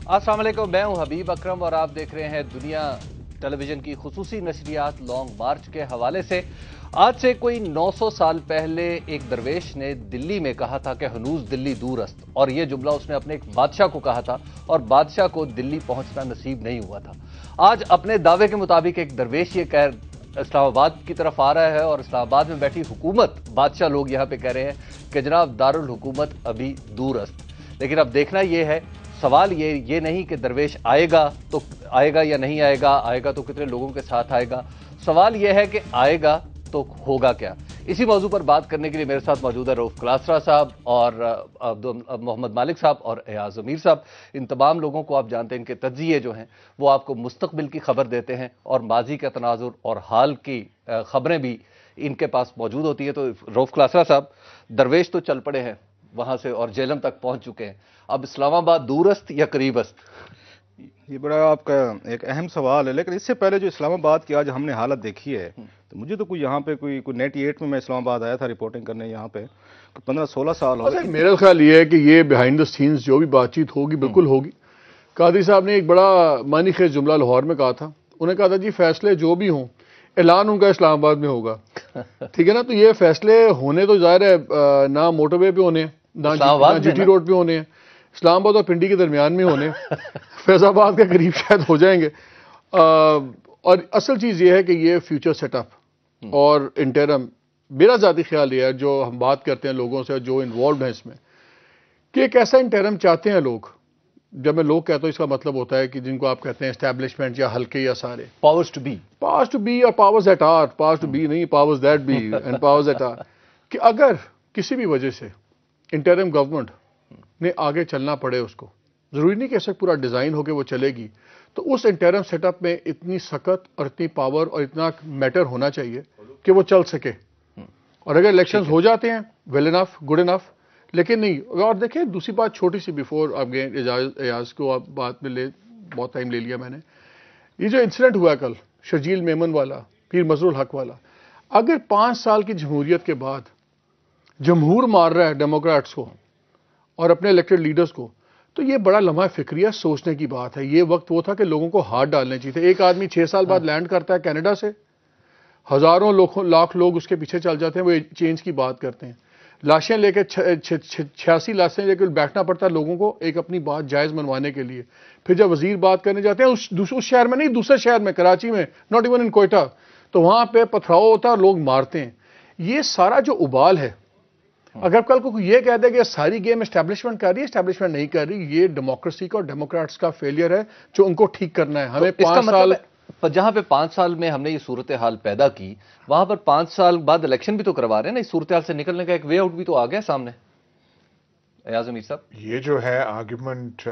अस्सलाम वालेकुम, मैं हूं हबीब अकरम और आप देख रहे हैं दुनिया टेलीविजन की खुसूसी नशरियात लॉन्ग मार्च के हवाले से। आज से कोई 900 साल पहले एक दरवेश ने दिल्ली में कहा था कि हनूज दिल्ली दूरस्त, और यह जुमला उसने अपने एक बादशाह को कहा था और बादशाह को दिल्ली पहुंचना नसीब नहीं हुआ था। आज अपने दावे के मुताबिक एक दरवेश ये कह इस्लामाबाद की तरफ आ रहा है और इस्लामाबाद में बैठी हुकूमत, बादशाह लोग यहां पे कह रहे हैं कि जनाब दारुल हुकूमत अभी दूरस्त। लेकिन अब देखना यह है, सवाल ये नहीं कि दरवेश आएगा तो आएगा या नहीं आएगा, आएगा तो कितने लोगों के साथ आएगा। सवाल यह है कि आएगा तो होगा क्या। इसी मौजू पर बात करने के लिए मेरे साथ मौजूद है रऊफ क्लासरा साहब और मोहम्मद मालिक साहब और एयाज ज़मीर साहब। इन तमाम लोगों को आप जानते हैं, इनके तज्जिए जो हैं वो आपको मुस्तकबिल की खबर देते हैं और माजी का तनाजुर और हाल की खबरें भी इनके पास मौजूद होती है। तो रऊफ क्लासरा साहब, दरवेश तो चल पड़े हैं वहां से और जेलम तक पहुंच चुके हैं, अब इस्लामाबाद दूरस्त या करीबस्त? ये बड़ा आपका एक अहम सवाल है, लेकिन इससे पहले जो इस्लामाबाद की आज हमने हालत देखी है, तो मुझे तो कोई यहाँ पे कोई 98 में मैं इस्लामाबाद आया था रिपोर्टिंग करने यहाँ पे, 15-16 साल हो गए। मेरा ख्याल ये है कि ये बिहाइंड द सीन्स जो भी बातचीत होगी बिल्कुल होगी। कादरी साहब ने एक बड़ा मानी खेज जुमला लाहौर में कहा था। उन्हें कहा था जी फैसले जो भी हों ऐलान उनका इस्लामाबाद में होगा। ठीक है ना, तो ये फैसले होने तो जाहिर है ना मोटरवे पे होने, ना जीटी रोड पे होने, इस्लामाबाद और पिंडी के दरमियान में होने, फैजाबाद के करीब शायद हो जाएंगे। और असल चीज़ ये है कि ये फ्यूचर सेटअप और इंटरम, मेरा ज़ाती ख्याल ये है, जो हम बात करते हैं लोगों से जो इन्वॉल्व हैं इसमें, कि एक ऐसा इंटरम चाहते हैं लोग। जब मैं लोग कहता हूँ इसका मतलब होता है कि जिनको आप कहते हैं एस्टैब्लिशमेंट या हल्के या सारे, पावर्स टू बी और powers that are, powers to be नहीं, powers that be and powers that are, कि अगर किसी भी वजह से इंटरम गवर्नमेंट ने आगे चलना पड़े, उसको जरूरी नहीं कि ऐसा पूरा डिजाइन हो के वो चलेगी, तो उस इंटरम सेटअप में इतनी सख्त और इतनी पावर और इतना मैटर होना चाहिए कि वो चल सके। और अगर इलेक्शंस हो जाते हैं वेल इनफ, गुड इनफ, लेकिन नहीं। और देखें दूसरी बात छोटी सी, बिफोर आप गए एजाज को आप बात में बहुत टाइम ले लिया मैंने, ये जो इंसिडेंट हुआ कल शर्जील मेमन वाला, पीर मजरुल हक वाला, अगर 5 साल की जमहूरियत के बाद जमहूर मार रहा है डेमोक्रेट्स को और अपने इलेक्टेड लीडर्स को, तो ये बड़ा लम्हा फिक्रिया सोचने की बात है। ये वक्त वो था कि लोगों को हाथ डालने चाहिए थे। एक आदमी 6 साल बाद लैंड करता है कनाडा से, हजारों लाख लोग उसके पीछे चल जाते हैं, वो चेंज की बात करते हैं, लाशें लेकर 86 लाशें लेकर बैठना पड़ता है लोगों को एक अपनी बात जायज मनवाने के लिए। फिर जब वजीर बात करने जाते हैं उस शहर में नहीं, दूसरे शहर में, कराची में, नॉट इवन इन कोयटा, तो वहां पे पथराव होता है, लोग मारते हैं। ये सारा जो उबाल है, अगर कल को ये कह दे कि सारी गेम एस्टैब्लिशमेंट कर रही है, एस्टैब्लिशमेंट नहीं कर रही, ये डेमोक्रेसी का और डेमोक्रेट्स का फेलियर है जो उनको ठीक करना है। हमें 5 साल, जहां पे 5 साल में हमने ये सूरत हाल पैदा की, वहां पर 5 साल बाद इलेक्शन भी तो करवा रहे हैं ना। इस सूरत हाल से निकलने का एक वे आउट भी तो आ गया सामने। एयाज ज़मीर साहब, ये जो है आर्ग्यूमेंट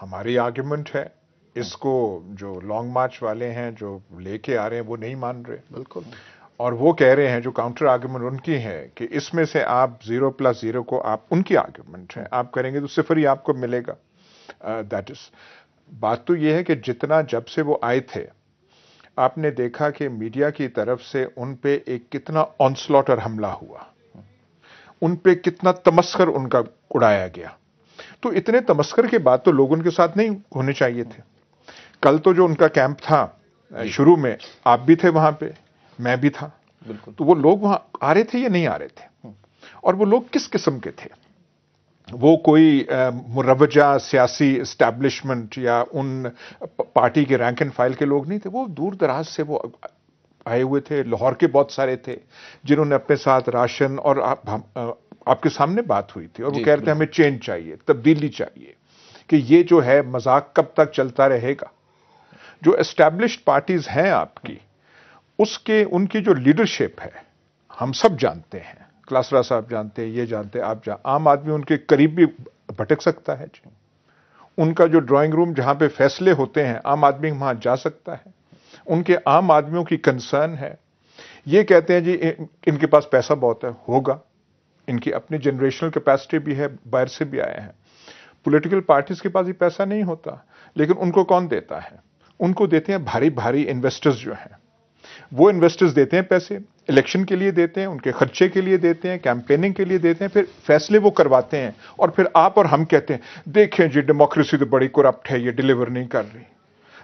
हमारी आर्ग्यूमेंट है, इसको जो लॉन्ग मार्च वाले हैं जो लेके आ रहे हैं वो नहीं मान रहे। बिल्कुल। और वो कह रहे हैं, जो काउंटर आर्ग्यूमेंट उनकी है कि इसमें से आप 0+0 को आप, उनकी आर्ग्यूमेंट है, आप करेंगे तो सिफर ही आपको मिलेगा। दैट इज बात तो ये है कि जितना जब से वो आए थे, आपने देखा कि मीडिया की तरफ से उन पे एक कितना ऑनस्लॉट और हमला हुआ, उन पे कितना तमस्कर उनका उड़ाया गया। तो इतने तमस्कर के बाद तो लोग उनके साथ नहीं होने चाहिए थे। कल तो जो उनका कैंप था शुरू में, आप भी थे वहां पे, मैं भी था, तो वो लोग वहां आ रहे थे या नहीं आ रहे थे, और वो लोग किस किस्म के थे? वो कोई मुरवजा सियासी एस्टैब्लिशमेंट या उन पार्टी के रैंक एंड फाइल के लोग नहीं थे। वो दूर दराज से वो आए हुए थे। लाहौर के बहुत सारे थे जिन्होंने अपने साथ राशन, और आपके सामने बात हुई थी, और वो कह रहे थे हमें चेंज चाहिए, तब्दीली चाहिए, कि ये जो है मजाक कब तक चलता रहेगा। जो एस्टैब्लिश्ड पार्टीज हैं आपकी, उसके उनकी जो लीडरशिप है हम सब जानते हैं, क्लासरा साहब जानते हैं, ये जानते हैं, आप आम आदमी उनके करीब भी भटक सकता है जी। उनका जो ड्राइंग रूम जहां पे फैसले होते हैं, आम आदमी वहां जा सकता है। उनके आम आदमियों की कंसर्न है। ये कहते हैं जी इनके पास पैसा बहुत है, होगा, इनकी अपनी जनरेशनल कैपेसिटी भी है, बाहर से भी आए हैं। पॉलिटिकल पार्टीज के पास ही पैसा नहीं होता, लेकिन उनको कौन देता है? उनको देते हैं भारी भारी इन्वेस्टर्स जो हैं, वो इन्वेस्टर्स देते हैं पैसे। इलेक्शन के लिए देते हैं, उनके खर्चे के लिए देते हैं, कैंपेनिंग के लिए देते हैं, फिर फैसले वो करवाते हैं, और फिर आप और हम कहते हैं देखें जी डेमोक्रेसी तो बड़ी करप्ट है, ये डिलीवर नहीं कर रही।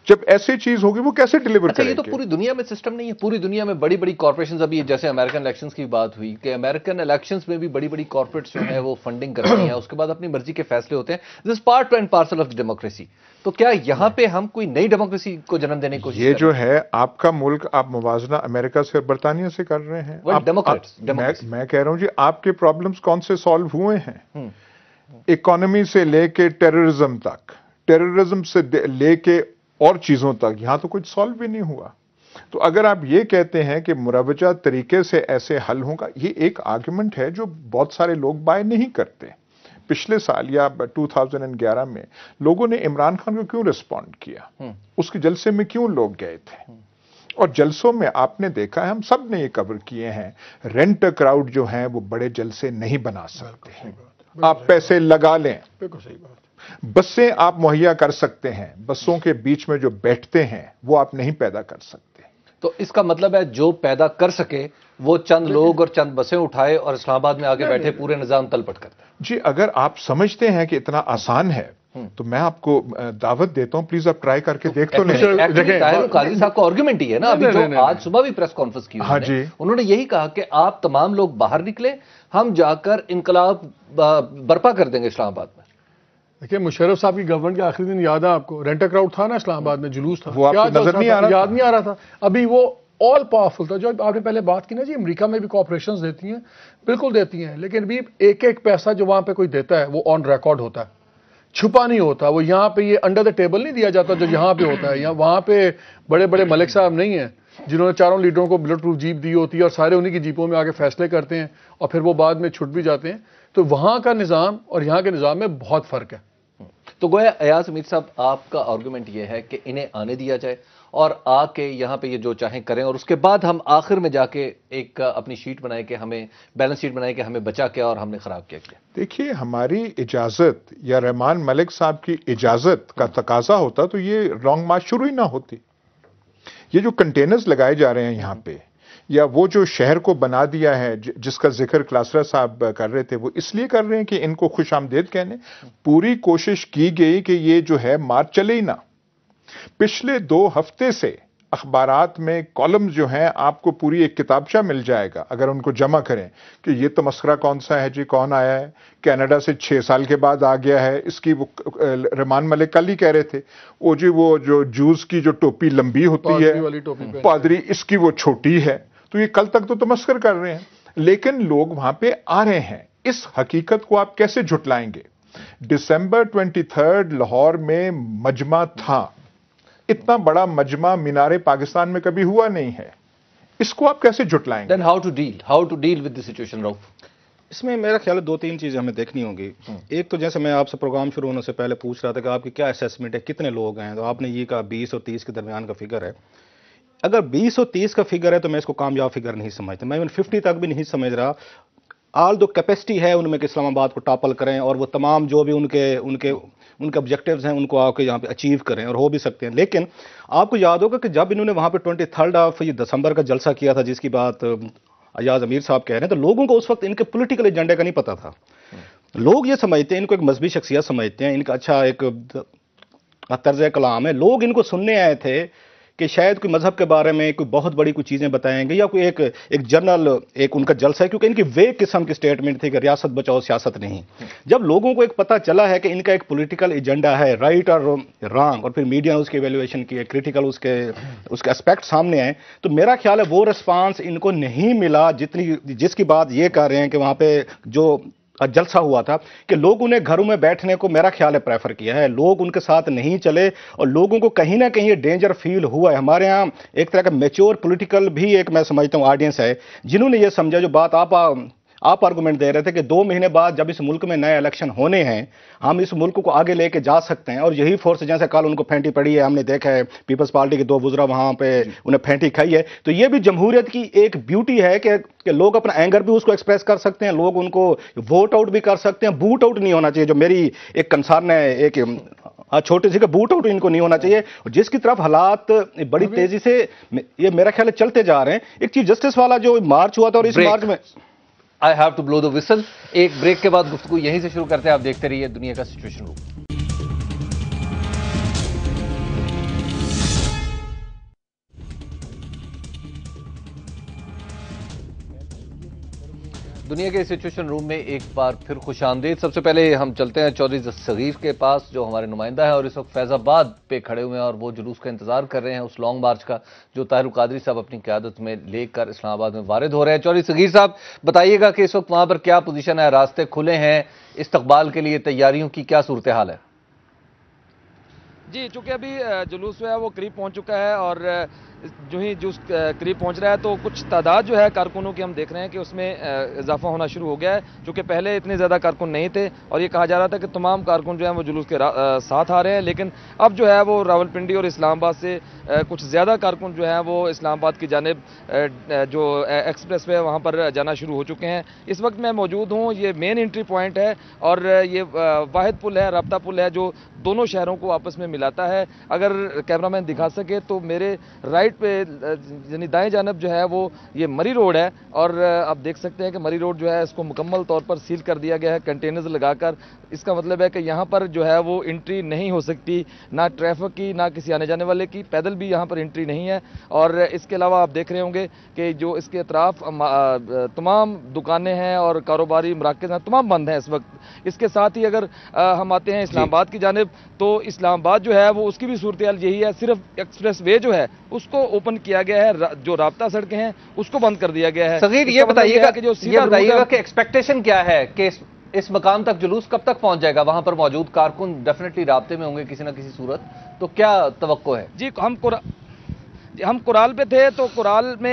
जब ऐसी चीज होगी वो कैसे डिलीवर अच्छा, ये करेंगे? तो पूरी दुनिया में सिस्टम नहीं है। पूरी दुनिया में बड़ी बड़ी कॉर्पोरेशंस, अभी जैसे अमेरिकन इलेक्शंस की बात हुई कि अमेरिकन इलेक्शंस में भी बड़ी बड़ी कॉर्पोरेट्स जो है वो फंडिंग करती हैं, उसके बाद अपनी मर्जी के फैसले होते हैं। This is part and parcel of democracy. तो क्या यहाँ पे हम कोई नई डेमोक्रेसी को जन्म देने की कोशिश ये कर जो है आपका मुल्क, आप मुवाजना अमेरिका से और बरतानिया से कर रहे हैं। Well, democrats. मैं कह रहा हूं जी, आपके प्रॉब्लम्स कौन से सॉल्व हुए हैं? इकोनॉमी से लेके टेररिज्म तक, टेररिज्म से लेके और चीजों तक, यहां तो कुछ सॉल्व भी नहीं हुआ। तो अगर आप ये कहते हैं कि मुरवजा तरीके से ऐसे हल होगा, ये एक आर्गुमेंट है जो बहुत सारे लोग बाय नहीं करते। पिछले साल या 2011 में लोगों ने इमरान खान को क्यों रिस्पॉन्ड किया, उसके जलसे में क्यों लोग गए थे, और जलसों में आपने देखा है, हम सब ने ये कवर किए हैं, रेंट क्राउड जो है वो बड़े जलसे नहीं बना सकते हैं। आप पैसे लगा लें, बिल्कुल सही बात। बसें आप मुहैया कर सकते हैं, बसों के बीच में जो बैठते हैं वो आप नहीं पैदा कर सकते। तो इसका मतलब है जो पैदा कर सके वो चंद लोग और चंद बसें उठाए और इस्लामाबाद में आगे बैठे पूरे निजाम तलपट करते हैं। जी, अगर आप समझते हैं कि इतना आसान है तो मैं आपको दावत देता हूं, प्लीज आप ट्राई करके देख तो लें। देखिए, ताहिर कादरी साहब का आर्गुमेंट ही है ना, अभी जो आज सुबह भी प्रेस कॉन्फ्रेंस की हाँ जी, उन्होंने यही कहा कि आप तमाम लोग बाहर निकले, हम जाकर इनकलाब बर्पा कर देंगे इस्लामाबाद में। देखिए, मुशर्रफ साहब की गवर्नमेंट के आखिरी दिन याद है आपको, रेंट क्राउड था ना इस्लामाबाद में, जुलूस था, वो आपको नजर नहीं आ रहा, याद नहीं आ रहा था। अभी वो ऑल पावरफुल था। जो आपने पहले बात की ना जी, अमेरिका में भी कॉर्पोरेशंस देती हैं, बिल्कुल देती हैं, लेकिन भी एक एक पैसा जो वहां पे कोई देता है वो ऑन रिकॉर्ड होता है, छुपा नहीं होता। वो यहाँ पे ये अंडर द टेबल नहीं दिया जाता जो यहाँ पे होता है। यहाँ वहां पे बड़े बड़े मलिक साहब नहीं है जिन्होंने चारों लीडरों को बुलेट प्रूफ जीप दी होती है और सारे उन्हीं की जीपों में आके फैसले करते हैं और फिर वो बाद में छुट भी जाते हैं। तो वहां का निज़ाम और यहाँ के निज़ाम में बहुत फर्क है। तो गोया अयाज अमीर साहब, आपका आर्गुमेंट ये है कि इन्हें आने दिया जाए और आके यहाँ पे ये जो चाहें करें, और उसके बाद हम आखिर में जाके एक अपनी शीट बनाए कि हमें बैलेंस शीट बनाए कि हमें बचा क्या और हमने खराब क्या किया। देखिए, हमारी इजाजत या रहमान मलिक साहब की इजाजत का तकाजा होता तो ये लॉन्ग मार्च शुरू ही ना होती। ये जो कंटेनर्स लगाए जा रहे हैं यहाँ पे, या वो जो शहर को बना दिया है जिसका जिक्र क्लासरा साहब कर रहे थे, वो इसलिए कर रहे हैं कि इनको खुशामदीद कहने। पूरी कोशिश की गई कि ये जो है मार्च चले ही ना। पिछले 2 हफ्ते से अखबारात में कॉलम जो हैं, आपको पूरी एक किताबचा मिल जाएगा अगर उनको जमा करें कि ये तमस्करा कौन सा है जी, कौन आया है, कनाडा से 6 साल के बाद आ गया है। इसकी वो रहमान मलिक कल ही कह रहे थे, वो जी वो जो जूस की जो टोपी लंबी होती है पादरी, इसकी वो छोटी है। तो ये कल तक तो तमस्कर कर रहे हैं, लेकिन लोग वहां पे आ रहे हैं। इस हकीकत को आप कैसे झुटलाएंगे? दिसंबर 23 लाहौर में मजमा था, इतना बड़ा मजमा मीनारे पाकिस्तान में कभी हुआ नहीं है। इसको आप कैसे झुटलाएंगे? Then how to deal with the situation, Rauf? इसमें मेरा ख्याल है 2-3 चीजें हमें देखनी होंगी। एक तो जैसे मैं आपसे प्रोग्राम शुरू होने से पहले पूछ रहा था कि आपकी क्या असेसमेंट है, कितने लोग हैं, तो आपने ये कहा 20 और 30 के दरमियान का फिगर है। अगर 20 और 30 का फिगर है तो मैं इसको कामयाब फिगर नहीं समझता, मैं इवन 50 तक भी नहीं समझ रहा। ऑल दो कैपेसिटी है उनमें कि इस्लामाबाद को टॉपल करें और वो तमाम जो भी उनके ऑब्जेक्टिव्स हैं उनको आके यहाँ पे अचीव करें, और हो भी सकते हैं। लेकिन आपको याद होगा कि जब इन्होंने वहाँ पे 23 दिसंबर का जलसा किया था, जिसकी बात अयाज अमीर साहब कह रहे हैं, तो लोगों को उस वक्त इनके पॉलिटिकल एजेंडे का नहीं पता था। लोग ये समझते हैं इनको एक मजहबी शख्सियत समझते हैं, इनका अच्छा एक तर्ज कलाम है। लोग इनको सुनने आए थे कि शायद कोई मजहब के बारे में कोई बहुत बड़ी कोई चीज़ें बताएंगे या कोई एक जनरल एक उनका जलसा है, क्योंकि इनकी वे किस्म की स्टेटमेंट थी कि रियासत बचाओ सियासत नहीं। जब लोगों को एक पता चला है कि इनका एक पॉलिटिकल एजेंडा है, राइट और रॉन्ग, और फिर मीडिया ने उसकी एवेल्युएशन की, क्रिटिकल उसके एस्पेक्ट सामने आए, तो मेरा ख्याल है वो रिस्पांस इनको नहीं मिला जिसकी बात ये कर रहे हैं कि वहाँ पे जो जलसा हुआ था कि लोग उन्हें घरों में बैठने को मेरा ख्याल है प्रेफर किया है, लोग उनके साथ नहीं चले, और लोगों को कहीं ना कहीं ये डेंजर फील हुआ है। हमारे यहाँ एक तरह का मैच्योर पॉलिटिकल भी एक मैं समझता हूँ ऑडियंस है जिन्होंने ये समझा, जो बात आप आर्गुमेंट दे रहे थे कि 2 महीने बाद जब इस मुल्क में नए इलेक्शन होने हैं, हम इस मुल्क को आगे लेके जा सकते हैं, और यही फोर्स जैसे कल उनको फेंटी पड़ी है, हमने देखा है पीपल्स पार्टी के 2 वुज़रा वहां पे उन्हें फेंटी खाई है। तो ये भी जमहूरियत की एक ब्यूटी है कि लोग अपना एंगर भी उसको एक्सप्रेस कर सकते हैं, लोग उनको वोट आउट भी कर सकते हैं, बूट आउट नहीं होना चाहिए, जो मेरी एक कंसर्न है एक हाँ, छोटे से बूट आउट इनको नहीं होना चाहिए, और जिसकी तरफ हालात बड़ी तेजी से ये मेरा ख्याल है चलते जा रहे हैं। एक चीफ जस्टिस वाला जो मार्च हुआ था, और इस मार्च में I have to blow the whistle. एक ब्रेक के बाद गुफ्तगू यहीं से शुरू करते हैं। आप देखते रहिए दुनिया का सिचुएशन रूम। दुनिया के सिचुएशन रूम में एक बार फिर खुशामदीद। सबसे पहले हम चलते हैं चौधरी सगीर के पास, जो हमारे नुमाइंदा है और इस वक्त फैजाबाद पे खड़े हुए हैं और वो जुलूस का इंतजार कर रहे हैं, उस लॉन्ग मार्च का जो ताहिर कादरी साहब अपनी क़यादत में लेकर इस्लामाबाद में वारिद हो रहे हैं। चौधरी सगीर साहब, बताइएगा कि इस वक्त वहां पर क्या पोजीशन है, रास्ते खुले हैं, इस्तकबाल के लिए तैयारियों की क्या सूरत हाल है? जी, चूंकि अभी जुलूस जो है वो करीब पहुंच चुका है, और जो ही जुलूस करीब पहुंच रहा है तो कुछ तादाद जो है कारकुनों की हम देख रहे हैं कि उसमें इजाफा होना शुरू हो गया है, चूंकि पहले इतने ज़्यादा कारकुन नहीं थे और ये कहा जा रहा था कि तमाम कारकुन जो है वो जुलूस के साथ आ रहे हैं, लेकिन अब जो है वो रावलपिंडी और इस्लामाबाद से कुछ ज़्यादा कारकुन जो हैं वो इस्लामाबाद की जानिब जो एक्सप्रेस वे वहाँ पर जाना शुरू हो चुके हैं। इस वक्त मैं मौजूद हूँ, ये मेन एंट्री पॉइंट है और ये वाहिद पुल है, राब्ता पुल है जो दोनों शहरों को आपस में मिलाता है। अगर कैमरामैन दिखा सके तो मेरे राइट पे यानी दाएं जानब जो है वो ये मरी रोड है, और आप देख सकते हैं कि मरी रोड जो है इसको मुकम्मल तौर पर सील कर दिया गया है कंटेनर्स लगाकर। इसका मतलब है कि यहाँ पर जो है वो एंट्री नहीं हो सकती, ना ट्रैफिक की ना किसी आने जाने वाले की, पैदल भी यहाँ पर एंट्री नहीं है। और इसके अलावा आप देख रहे होंगे कि जो इसके अतराफ तमाम दुकानें हैं और कारोबारी मराकज़ हैं, तमाम बंद हैं इस वक्त। इसके साथ ही अगर हम आते हैं इस्लामाबाद की जानिब, तो इस्लामाबाद जो है वो उसकी भी सूरत हाल यही है, सिर्फ एक्सप्रेस वे जो है उसको ओपन किया गया है, जो राब्ता सड़कें हैं उसको बंद कर दिया गया है। सगीर, ये बताइएगा कि एक्सपेक्टेशन क्या है कि इस मकाम तक जुलूस कब तक पहुंच जाएगा? वहां पर मौजूद कारकुन डेफिनेटली राब्ते में होंगे किसी ना किसी सूरत, तो क्या तवक्को है? जी, हम कुराल पे थे, तो कुराल में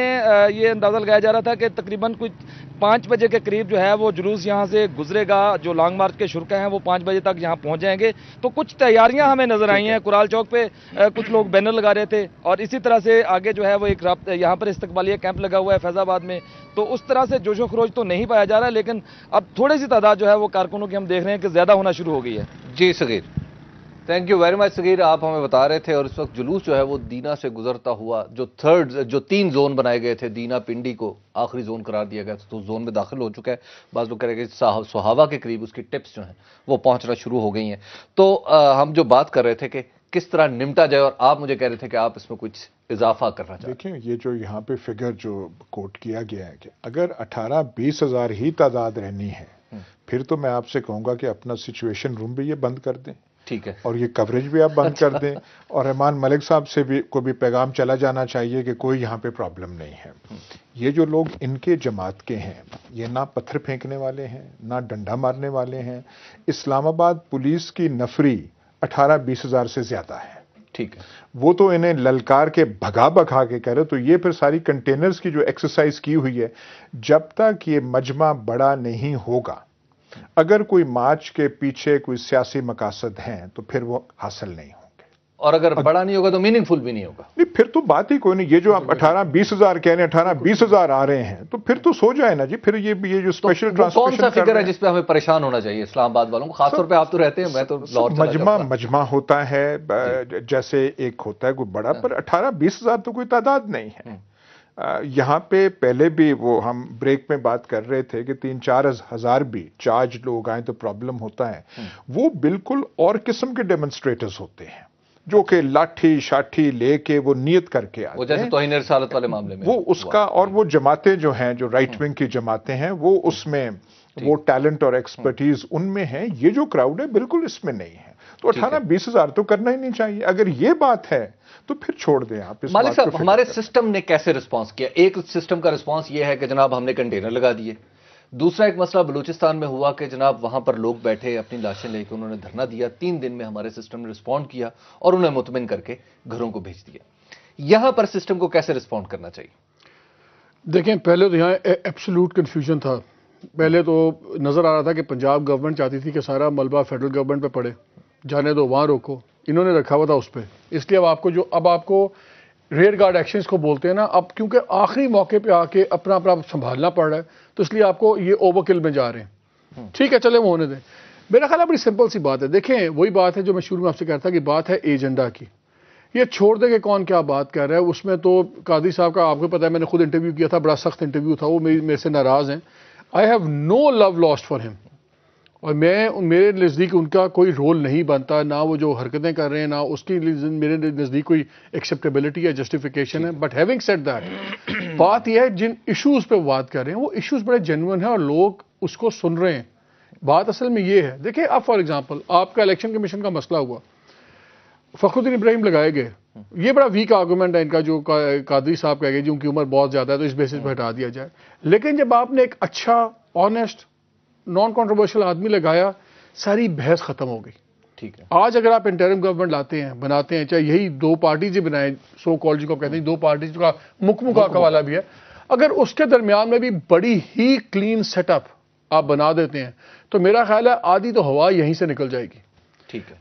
ये अंदाज़ा लगाया जा रहा था कि तकरीबन कुछ 5 बजे के करीब जो है वो जुलूस यहाँ से गुजरेगा। जो लॉन्ग मार्च के शुरा हैं वो 5 बजे तक यहाँ पहुँच जाएंगे। तो कुछ तैयारियां हमें नजर आई हैं। कुराल चौक पे कुछ लोग बैनर लगा रहे थे, और इसी तरह से आगे जो है वो एक यहाँ पर इस्तकबालिया कैंप लगा हुआ है फैजाबाद में। तो उस तरह से जोशो खरोज तो नहीं पाया जा रहा है, लेकिन अब थोड़ी सी तादाद जो है वो कारकुनों की हम देख रहे हैं कि ज़्यादा होना शुरू हो गई है। जी Sagheer, thank you very much. Sagheer, आप हमें बता रहे थे, और इस वक्त जुलूस जो है वो दीना से गुजरता हुआ जो 3 जोन बनाए गए थे, दीना पिंडी को आखिरी जोन करार दिया गया था, तो जोन में दाखिल हो चुका है। बाज़ लोग कह रहे हैं कि सुहावा के करीब उसकी टिप्स जो हैं वो पहुंचना शुरू हो गई हैं। तो हम जो बात कर रहे थे कि किस तरह निमटा जाए, और आप मुझे कह रहे थे कि आप इसमें कुछ इजाफा करना चाहते हैं। देखिए, ये जो यहाँ पे फिगर जो कोट किया गया है कि अगर 18-20 हज़ार ही तादाद रहनी है, फिर तो मैं आपसे कहूँगा कि अपना सिचुएशन रूम भी ये बंद कर दें, ठीक है, और ये कवरेज भी आप बंद कर दें, और रहमान मलिक साहब से भी को भी पैगाम चला जाना चाहिए कि कोई यहाँ पे प्रॉब्लम नहीं है। ये जो लोग इनके जमात के हैं, ये ना पत्थर फेंकने वाले हैं, ना डंडा मारने वाले हैं। इस्लामाबाद पुलिस की नफरी 18-20 हज़ार से ज्यादा है, ठीक है। वो तो इन्हें ललकार के भगा के कह रहे। तो ये फिर सारी कंटेनर्स की जो एक्सरसाइज की हुई है, जब तक ये मजमा बड़ा नहीं होगा, अगर कोई मार्च के पीछे कोई सियासी मकासद हैं तो फिर वो हासिल नहीं होंगे, और अगर बड़ा नहीं होगा तो मीनिंगफुल भी नहीं होगा। नहीं, फिर तो बात ही कोई नहीं। ये जो आप 18-20 हज़ार कह रहे हैं, 18-20 हज़ार आ रहे हैं, तो फिर तो सो जाए ना जी। फिर ये जो स्पेशल कौन सा फिगर है जिस पे हमें परेशान होना चाहिए इस्लामाबाद वालों को, खासतौर पे? आप तो रहते हैं, मैं तो मजमा होता है, जैसे एक होता है कोई बड़ा, पर 18-20 हज़ार तो कोई तादाद नहीं है। यहाँ पे पहले भी वो हम ब्रेक में बात कर रहे थे कि 3-4 हज़ार भी चार्ज लोग आए तो प्रॉब्लम होता है। वो बिल्कुल और किस्म के डेमोन्स्ट्रेटर्स होते हैं जो कि लाठी शाठी लेके वो नियत करके आते हैं, वो जैसे तौहीन रिसालत वाले मामले में वो उसका। और वो जमातें जो हैं, जो राइट विंग की जमातें हैं, वो उसमें वो टैलेंट और एक्सपर्टीज उनमें है। ये जो क्राउड है बिल्कुल इसमें नहीं है। तो 18-20 हज़ार तो करना ही नहीं चाहिए। अगर ये बात है तो फिर छोड़ दें आप। मालिक साहब, हमारे सिस्टम ने कैसे रिस्पांस किया? एक सिस्टम का रिस्पांस ये है कि जनाब हमने कंटेनर लगा दिए। दूसरा एक मसला बलूचिस्तान में हुआ कि जनाब वहां पर लोग बैठे अपनी लाशें लेकर, उन्होंने धरना दिया। 3 दिन में हमारे सिस्टम ने रिस्पॉन्ड किया और उन्हें मुतमिन करके घरों को भेज दिया। यहां पर सिस्टम को कैसे रिस्पॉन्ड करना चाहिए? देखें, पहले तो यहाँ एब्सोल्यूट कंफ्यूजन था। पहले तो नजर आ रहा था कि पंजाब गवर्नमेंट चाहती थी कि सारा मलबा फेडरल गवर्नमेंट पे पड़े, जाने दो, वहां रोको। इन्होंने रखा हुआ था उस पर। इसलिए अब आपको रेयर गार्ड एक्शंस को बोलते हैं ना, अब क्योंकि आखिरी मौके पे आके अपना संभालना पड़ रहा है, तो इसलिए आपको ये ओवरकिल में जा रहे हैं। ठीक है, चले वो होने दें। میرا خیال ہے بڑی سمپل سی بات ہے. دیکھیں وہی بات ہے جو میں شروع میں آپ سے کہا تھا کہ بات ہے ایجنڈا کی. یہ چھوڑ دے کہ کون کیا بات کر رہا ہے. اس میں تو قادری صاحب کا آپ کو پتا ہے میں نے خود انٹرویو کیا تھا, بڑا سخت انٹرویو تھا, وہ میرے سے ناراض ہیں. I have no love lost for him, اور میرے نزدیک ان کا کوئی رول نہیں بنتا, نہ وہ جو حرکتیں کر رہے ہیں نہ اس کی میرے نزدیک کوئی ایکسیپٹیبلٹی یا جسٹیفیکیشن ہے. بٹ ہیونگ سیڈ دیٹ, بات یہ ہے جن ایشوز پہ بات کر رہے ہیں وہ ایشوز بڑے جینوئن ہیں اور لوگ اس کو سن رہے ہیں. بات اصل میں یہ ہے, دیکھیں اب فار ایگزامپل آپ کا الیکشن کمیشن کا مسئلہ ہوا, فخر الدین ابراہیم لگائے گئے, یہ بڑا ویک آرگومنٹ ہے ان کا جو قادری صاحب کہہ گئے جن کی عمر بہت زیادہ ہے تو اس بیسس پہ ہٹا دیا جائے. لیکن جب آپ نے ایک اچھا آنےسٹ نان کانٹروورشل آدمی لگایا, ساری بحث ختم ہو گئی. ٹھیک ہے, آج اگر آپ انٹرم گورنمنٹ لاتے ہیں بناتے ہیں, چاہے یہی دو پارٹیز ہی بنائیں, سو کال جی کو کہتے ہیں دو پارٹیز کا مکمکا والا بھی ہے, اگر اس کے درمیان میں بھی بڑی ہی کلین سیٹ اپ آپ بنا دیتے ہیں تو میرا خیال ہے آدھی تو ہوا یہیں سے نکل جائے گی. ٹھیک ہے,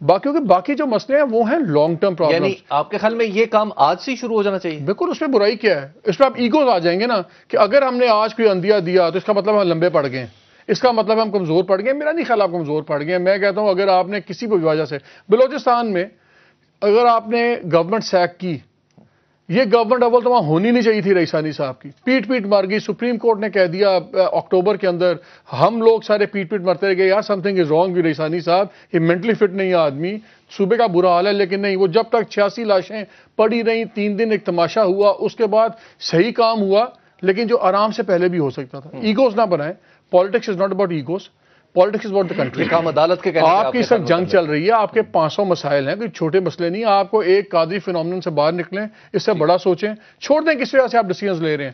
باقی جو مسئلے ہیں وہ ہیں لانگ ٹرم پرابلم. یعنی آپ کے خیال میں یہ کام آج سے شروع ہو جانا چاہیے؟ بالکل, اس میں برائی کیا ہے؟ اس میں آپ ایگوز آ جائیں گے نا کہ اگر ہم نے آج کوئی اندیا دیا تو اس کا مطلب ہم لمبے پڑ گئے, اس کا مطلب ہم کمزور پڑ گئے. میرا نہیں خیال آپ کمزور پڑ گئے. میں کہتا ہوں اگر آپ نے کسی بھی وجہ سے بلوچستان میں اگر آپ نے گورنمنٹ سیک کی, یہ گورنمنٹ اول تو وہاں ہونی نہیں چاہیے تھی رئیسانی صاحب کی, پیٹ مار گئی. سپریم کورٹ نے کہہ دیا اکتوبر کے اندر, ہم لوگ سارے پیٹ مرتے رہ گئے, یار some thing is wrong with Raisani صاحب, یہ مینٹلی فٹ نہیں ہے آدمی, صوبے کا برا حال ہے. لیکن نہیں, وہ جب تک 86 لاشیں پڑی رہیں, 3 دن ایک تماشا ہوا, اس کے بعد صحیح کام ہوا, لیکن جو آرام سے پہلے بھی ہو سکتا تھا. ایگوز نہ بنائیں, politics is not about egos, politics is about the country. کام عدالت کے کہنے آپ کی اس وقت جنگ چل رہی ہے, آپ کے 500 مسائل ہیں, کوئی چھوٹے مسئلے نہیں. آپ کو ایک قادری فینومینن سے باہر نکلیں, اس سے بڑا سوچیں, چھوڑ دیں کس وجہ سے آپ ڈیسیژنز لے رہے ہیں.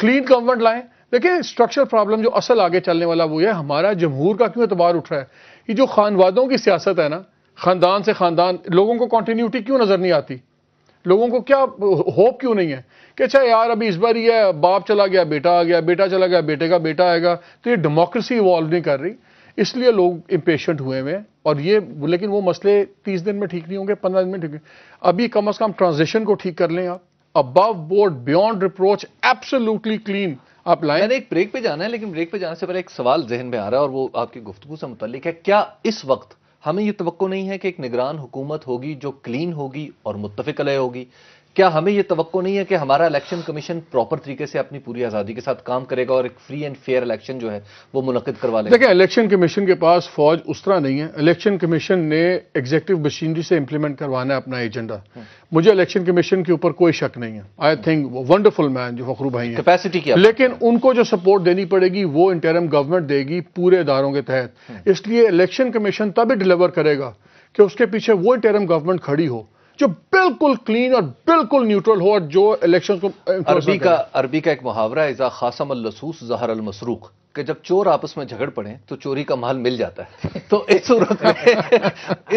کلین گورنمنٹ لائیں. دیکھیں اسٹرکچر پرابلم جو اصل آگے چلنے والا وہ ہے ہمارا جمہور کا کیوں اعتبار اٹھ رہا ہے. یہ جو خانوادوں کی سیاست ہے نا, خاندان سے خاندان, لوگوں کو کنٹینیوٹی کیوں نظر نہیں آتی؟ لوگوں کو کیا ہوپ کیوں نہیں ہے کہ اچھا یار ابھی اس بار یہ ہے, باپ چلا گیا بیٹا آ گیا, بیٹا چلا گیا بیٹے کا بیٹا آئے گا. تو یہ ڈیموکریسی ایوالو نہیں کر رہی, اس لیے لوگ امپیشنٹ ہوئے ہیں. اور یہ لیکن وہ مسئلے 30 دن میں ٹھیک نہیں ہوں گے, 15 دن میں ٹھیک. ابھی کم از کم ٹرانزیشن کو ٹھیک کر لیں آپ, ابو بورڈ بیونڈ ریپروچ ایبسولوٹلی کلین آپ لائیں. میں نے ایک بریک پہ جانا ہے, لیکن بریک پہ جانے سے پہلے ایک سوال ذہن میں آ رہا ہے اور وہ آپ کی گفتگو سے متعلق ہے. کیا اس وقت ہمیں یہ توقع نہیں ہے کہ ایک نگران حکومت ہوگی جو کلین ہوگی اور متفق علیہ ہوگی؟ کیا ہمیں یہ توقع نہیں ہے کہ ہمارا الیکشن کمیشن پراپر طریقے سے اپنی پوری آزادی کے ساتھ کام کرے گا اور ایک فری اینڈ فیئر الیکشن جو ہے وہ منعقد کروا لے گا؟ دیکھیں الیکشن کمیشن کے پاس فوج اس طرح نہیں ہے. الیکشن کمیشن نے ایگزیکٹو مشینری سے امپلیمنٹ کروانا ہے اپنا ایجنڈا. مجھے الیکشن کمیشن کے اوپر کوئی شک نہیں ہے. آئی تھنک ونڈرفل مین جو فخرو بھائی ہیں, کیپیسٹی کیا, لیکن ان کو جو سپورٹ دینی پڑے گی وہ انٹرم گورنمنٹ دے گی پورے اداروں کے تحت. اس لیے الیکشن کمیشن تب ڈیلیور کرے گا کہ اس کے پیچھے وہ انٹرم گورنمنٹ کھڑی ہو جو بالکل کلین اور بالکل نیوٹرل ہو, اور جو الیکشن کو. عربی کا ایک محاورہ ہے, اذا خاصم اللصوص ظہر المسروق, کہ جب چور آپس میں جھگڑ پڑیں تو چوری کا مال مل جاتا ہے. تو اس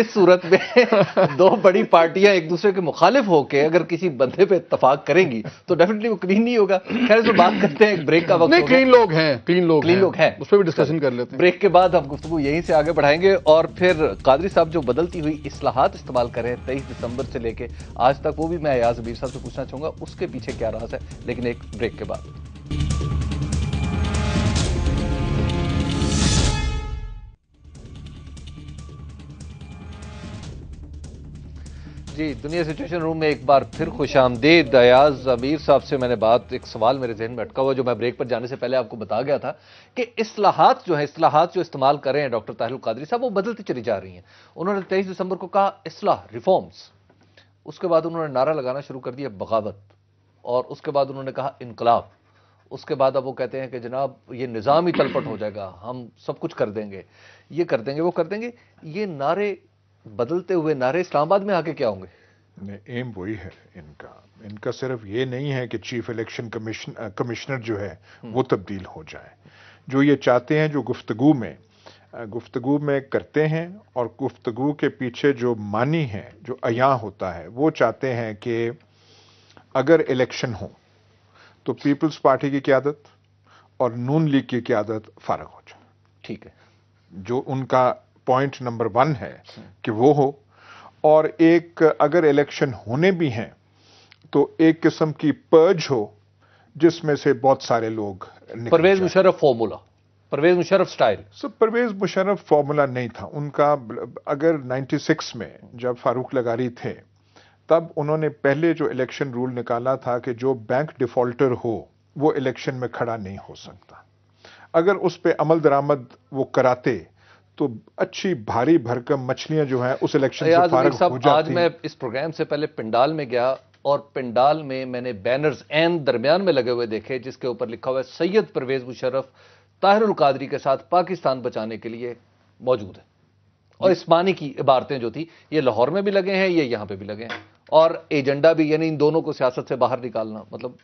صورت میں دو بڑی پارٹیاں ایک دوسرے کے مخالف ہو کے اگر کسی بندے پہ اتفاق کریں گی تو ڈیفینیٹلی وہ کلین نہیں ہوگا. خیر اس پہ بات کرتے ہیں, ایک بریک کا وقت. نہیں, کلین لوگ ہیں, کلین لوگ ہیں, اس پہ بھی ڈسکشن کر لیتے ہیں. بریک کے بعد ہم گفتگو یہیں سے آگے بڑھائیں گے, اور پھر قادری صاحب جو بدلتی ہوئی اصلاحات استعمال کر رہے ہیں 23 دسمبر سے لے کے آج تک, وہ بھی میں ایاز ابیر صاحب سے پوچھنا چاہوں گا اس کے پیچھے کیا راز ہے, لیکن ایک بریک کے بعد. جی, دنیا سچویشن روم میں ایک بار پھر خوش آمدید. ایاز امیر صاحب سے میں نے ایک سوال میرے ذہن میں اٹکا ہوا جو میں بریک پر جانے سے پہلے آپ کو بتا گیا تھا کہ اصلاحات جو استعمال کر رہے ہیں ڈاکٹر طاہر القادری صاحب, وہ بدلتی چلی جا رہی ہیں. انہوں نے 23 دسمبر کو کہا اصلاح, ریفارمز, اس کے بعد انہوں نے نعرہ لگانا شروع کر دیا بغاوت, اور اس کے بعد انہوں نے کہا انقلاب. اس کے بعد اب وہ کہتے ہیں کہ جناب یہ نظام ہی تلپٹ ہو جائے گا, ہم سب کچھ کر دیں گے, یہ کر دیں گے, وہ کر دیں گے. یہ نعرے بدلتے ہوئے نعرے اسلام آباد میں آگے کیا ہوں گے؟ ایم وہی ہے ان کا صرف یہ نہیں ہے کہ چیف الیکشن کمشنر جو ہے وہ تبدیل ہو جائے. جو یہ چاہتے ہیں, جو گفتگو میں کرتے ہیں, اور گفتگو کے پیچھے جو معنی ہے, جو عیاں ہوتا ہے, وہ چاہتے ہیں کہ اگر الیکشن ہو تو پیپلز پارٹی کی قیادت اور نون لیگ کی قیادت فارغ ہو جائے. ٹھیک ہے, جو ان کا پوائنٹ نمبر 1 ہے کہ وہ ہو. اور ایک اگر الیکشن ہونے بھی ہیں تو ایک قسم کی پرج ہو جس میں سے بہت سارے لوگ پرویز مشرف فارمولا, परवेज मुशर्रफ स्टाइल। सब परवेज मुशर्रफ फॉर्मूला नहीं था उनका। अगर 96 में जब फारूक लगारी थे तब उन्होंने पहले जो इलेक्शन रूल निकाला था कि जो बैंक डिफॉल्टर हो वो इलेक्शन में खड़ा नहीं हो सकता। अगर उस पे अमल दरामद वो कराते तो अच्छी भारी भरकम मछलियां जो हैं उस इलेक्शन से फारिग हो जाती। आज मैं इस प्रोग्राम से पहले पिंडाल में गया और पिंडाल में मैंने बैनर्स एन दरमियान में लगे हुए देखे जिसके ऊपर लिखा हुआ है सैयद परवेज मुशर्रफ ताहिरुल कादरी के साथ पाकिस्तान बचाने के लिए मौजूद है। और इस्मानी की इबारतें जो थी ये लाहौर में भी लगे हैं, ये यहां पे भी लगे हैं, और एजेंडा भी, यानी इन दोनों को सियासत से बाहर निकालना, मतलब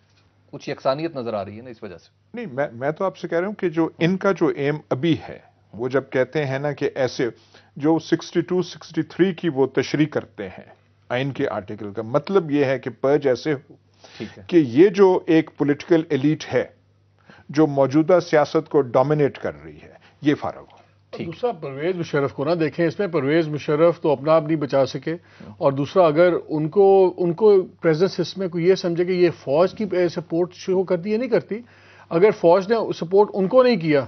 कुछ यकसानियत नजर आ रही है ना इस वजह से। नहीं, मैं तो आपसे कह रहा हूं कि जो इनका जो एम अभी है वो जब कहते हैं ना कि ऐसे जो 62, 63 की वो तशरीह करते हैं आइन के आर्टिकल का, मतलब ये है कि पर्ज ऐसे हो कि ये जो एक पॉलिटिकल एलीट है जो मौजूदा सियासत को डोमिनेट कर रही है ये फारग हो। दूसरा परवेज मुशर्रफ को ना देखें, इसमें परवेज मुशर्रफ तो अपना आप नहीं बचा सके, और दूसरा अगर उनको प्रेजेंट सिस्टम में कोई ये समझे कि ये फौज की सपोर्ट शो करती है, नहीं करती। अगर फौज ने सपोर्ट उनको नहीं किया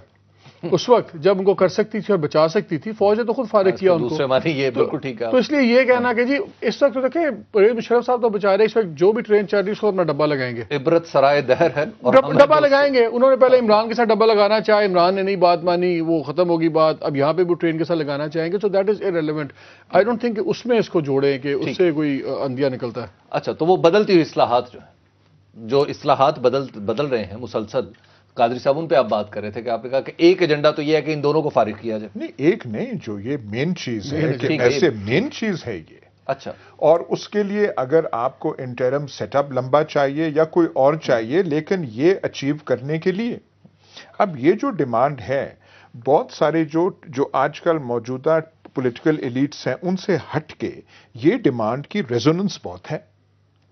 उस वक्त जब उनको कर सकती थी और बचा सकती थी, फौज ने तो खुद फारिग किया उनको। दूसरे मानी ये बिल्कुल ठीक है। तो इसलिए ये कहना कि जी इस वक्त तो देखें परवेज मुशर्रफ साहब तो बेचारे इस वक्त जो भी ट्रेन चल रही है उसको अपना डब्बा लगाएंगे, इबरत सराय दहर है, डब्बा लगाएंगे। उन्होंने पहले इमरान के साथ डब्बा लगाना चाहे, इमरान ने नहीं बात मानी, वो खत्म होगी बात, अब यहाँ पे भी ट्रेन के साथ लगाना चाहेंगे। So that is irrelevant. I don't think उसमें इसको जोड़ें कि उससे कोई अंदिया निकलता है। अच्छा, तो वो बदलती हुई इस्लाहात जो इस्लाहात बदल रहे हैं मुसलसल, कादरी साहब उन पे आप बात कर रहे थे कि आपने कहा कि एक एजेंडा तो ये है कि इन दोनों को फारिग किया जाए। नहीं, एक नहीं, जो ये मेन चीज है कि ऐसे मेन चीज है ये। अच्छा, और उसके लिए अगर आपको इंटरम सेटअप लंबा चाहिए या कोई और चाहिए, लेकिन ये अचीव करने के लिए अब ये जो डिमांड है, बहुत सारे जो आजकल मौजूदा पॉलिटिकल एलिट्स हैं उनसे हट के ये डिमांड की रेजोनेंस बहुत है।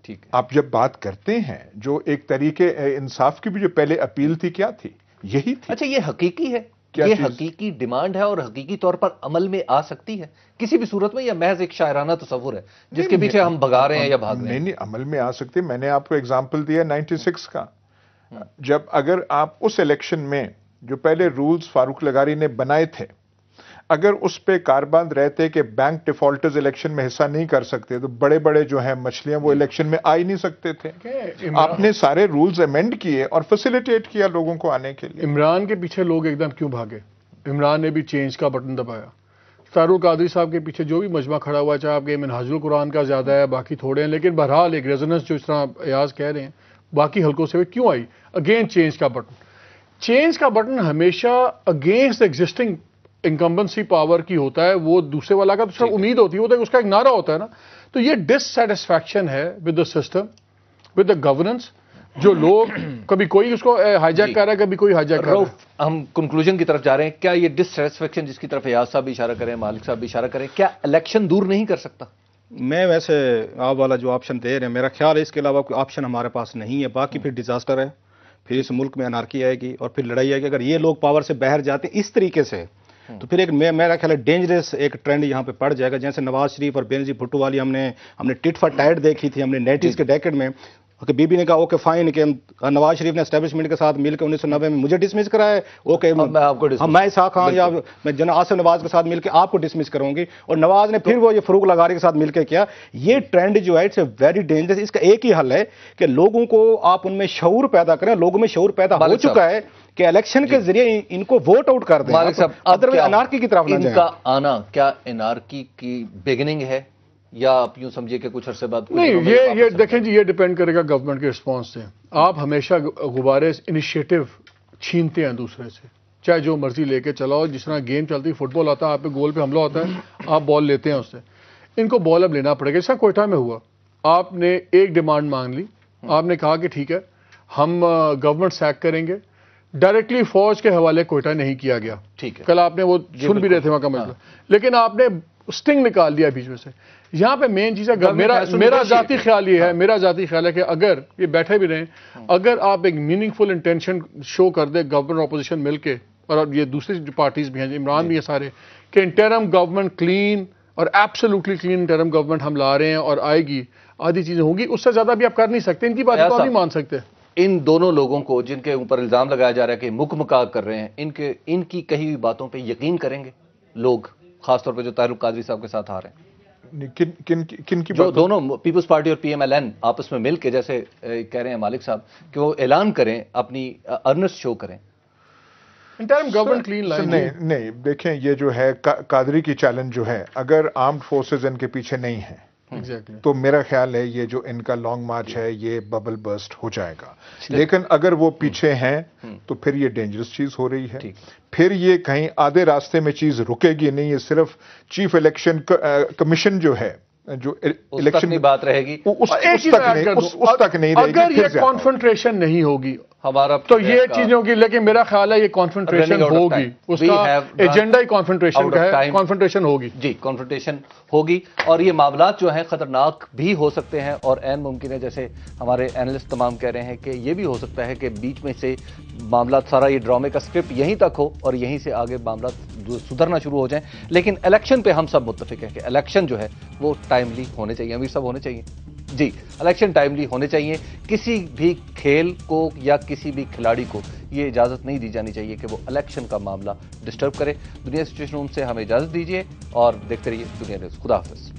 ठीक है, आप जब बात करते हैं जो एक तरीके इंसाफ की भी जो पहले अपील थी, क्या थी? यही थी। अच्छा, ये हकीकी है, क्या ये चीज़? हकीकी डिमांड है और हकीकी तौर पर अमल में आ सकती है किसी भी सूरत में, या महज एक शायराना तस्वुर है जिसके पीछे हम भगा रहे हैं या भाग रहे हैं? नहीं, अमल में आ सकती है। मैंने आपको एग्जाम्पल दिया 96 का। जब अगर आप उस इलेक्शन में जो पहले रूल्स फारूक लगारी ने बनाए थे, अगर उस पे कारबंद रहते कि बैंक डिफॉल्टर्स इलेक्शन में हिस्सा नहीं कर सकते, तो बड़े बड़े जो हैं मछलियां वो इलेक्शन में आ ही नहीं सकते थे। आपने सारे रूल्स अमेंड किए और फैसिलिटेट किया लोगों को आने के लिए। इमरान के पीछे लोग एकदम क्यों भागे? इमरान ने भी चेंज का बटन दबाया। फारूक कादरी साहब के पीछे जो भी मजमा खड़ा हुआ, चाहे आपके मिनहाजुल कुरान का ज्यादा है, बाकी थोड़े हैं, लेकिन बहरहाल एक रेजोनेंस जो इस तरह अयाज कह रहे हैं बाकी हल्कों से क्यों आई? अगेन चेंज का बटन। चेंज का बटन हमेशा अगेंस्ट एग्जिस्टिंग इनकम्बेंसी पावर की होता है, वो दूसरे वाला का तो सब उम्मीद होती है, वो तो उसका एक नारा होता है ना। तो ये डिससेटिस्फैक्शन है with the system, with the governance, जो लोग कभी कोई उसको हाईजैक कर रहा है, कभी कोई हाईजैक कर रहा है। हम कंक्लूजन की तरफ जा रहे हैं। क्या ये डिससेटिस्फैक्शन जिसकी तरफ एयाज साहब भी इशारा करें, मालिक साहब भी इशारा करें, क्या इलेक्शन दूर नहीं कर सकता? मैं वैसे आप वाला जो ऑप्शन दे रहे हैं, मेरा ख्याल है इसके अलावा कोई ऑप्शन हमारे पास नहीं है। बाकी फिर डिजास्टर है, फिर इस मुल्क में अनार्की आएगी और फिर लड़ाई आएगी। अगर ये लोग पावर से बाहर जाते हैं इस तरीके से तो फिर एक मेरा ख्याल है डेंजरस एक ट्रेंड यहाँ पे पड़ जाएगा। जैसे नवाज शरीफ और बेनजीर भुट्टो वाली हमने टिट फॉर टैट देखी थी, हमने 90s के डेकेड में कि बीबी ने कहा ओके फाइन कि नवाज शरीफ ने एस्टेब्लिशमेंट के साथ मिलकर 1990 में मुझे डिसमिस कराया है, ओके मैं इसहाक खान या मैं जना आसिफ नवाज के साथ मिलकर आपको डिसमिस करूंगी, और नवाज ने फिर वो ये फरूक लगारी के साथ मिलकर किया। ये ट्रेंड जो है इट्स ए वेरी डेंजरस। इसका एक ही हल है कि लोगों को आप उनमें शऊर पैदा करें। लोगों में शऊर पैदा हो चुका है कि इलेक्शन के जरिए इनको वोट आउट कर दें, अदरवाइज अनार्की की तरफ इनका आना क्या अनार्की की बिगिनिंग है, या आप यूं समझिए कि कुछ अरसे बाद? नहीं, ये देखें जी, ये डिपेंड करेगा गवर्नमेंट के रिस्पांस से। आप हमेशा गुब्बारे इनिशिएटिव छीनते हैं दूसरे से, चाहे जो मर्जी लेके चलाओ। जिस तरह गेम चलती है, फुटबॉल आता है, आप पे गोल पे हमला होता है, आप बॉल लेते हैं उससे। इनको बॉल अब लेना पड़ेगा। जैसा कोयटा में हुआ, आपने एक डिमांड मांग ली, आपने कहा कि ठीक है हम गवर्नमेंट सैक करेंगे, डायरेक्टली फौज के हवाले कोयटा नहीं किया गया। ठीक है, कल आपने वो सुन भी रहे थे वहां का मसला, लेकिन आपने स्टिंग निकाल दिया बीच में से। यहाँ पे मेन चीज है, मेरा जाती ख्याल ये है, मेरा जाती ख्याल है कि अगर ये बैठे भी रहे, अगर आप एक मीनिंगफुल इंटेंशन शो कर दे गवर्नमेंट ऑपोजिशन मिलके, और अब ये दूसरी जो पार्टीज भी हैं, इमरान भी है सारे, कि इंटरम गवर्नमेंट क्लीन और एब्सोल्युटली क्लीन इंटरम गवर्नमेंट हम ला रहे हैं और आएगी, आधी चीजें होंगी, उससे ज्यादा भी आप कर नहीं सकते। इनकी बात तो आप नहीं मान सकते। इन दोनों लोगों को जिनके ऊपर इल्जाम लगाया जा रहा है कि मुकमका कर रहे हैं, इनकी कही हुई बातों पे यकीन करेंगे लोग, खासतौर पे जो तारुक कादरी साहब के साथ आ रहे हैं? किन की जो बात? दोनों पीपल्स पार्टी और पीएमएलएन आपस में मिलकर, जैसे कह रहे हैं मालिक साहब कि वो ऐलान करें, अपनी अर्नेस्ट शो करें। Interim government clean line. नहीं देखें, ये जो है कादरी की चैलेंज जो है, अगर आर्म्ड फोर्सेस इनके पीछे नहीं है एग्जैक्टली, तो मेरा ख्याल है ये जो इनका लॉन्ग मार्च है ये बबल बर्स्ट हो जाएगा। लेकिन अगर वो पीछे हैं तो फिर ये डेंजरस चीज हो रही है। फिर ये कहीं आधे रास्ते में चीज रुकेगी नहीं, ये सिर्फ चीफ इलेक्शन कमीशन जो है, जो इलेक्शन की बात रहेगी, उस तक नहीं रहेगी। अगर ये कॉन्सेंट्रेशन नहीं होगी हमारा तो ये चीजें होगी, लेकिन मेरा ख्याल है ये कॉन्फ्रंटेशन होगी, उसका एजेंडा ही कॉन्फ्रंटेशन का है, कॉन्फ्रंटेशन होगी जी, कॉन्फ्रंटेशन होगी। और ये मामलात जो हैं खतरनाक भी हो सकते हैं और ऐन मुमकिन है, जैसे हमारे एनालिस्ट तमाम कह रहे हैं कि ये भी हो सकता है कि बीच में से मामलात, सारा ये ड्रामे का स्क्रिप्ट यहीं तक हो और यहीं से आगे मामलात सुधरना शुरू हो जाएं। लेकिन इलेक्शन पे हम सब मुत्तफिक हैं कि इलेक्शन जो है वो टाइमली होने चाहिए, अमीर साहब होने चाहिए जी, इलेक्शन टाइमली होने चाहिए। किसी भी खेल को या किसी भी खिलाड़ी को ये इजाजत नहीं दी जानी चाहिए कि वो इलेक्शन का मामला डिस्टर्ब करे। दुनिया सिचुएशन रूम से हमें इजाजत दीजिए और देखते रहिए दुनिया न्यूज़। खुदा हाफिज।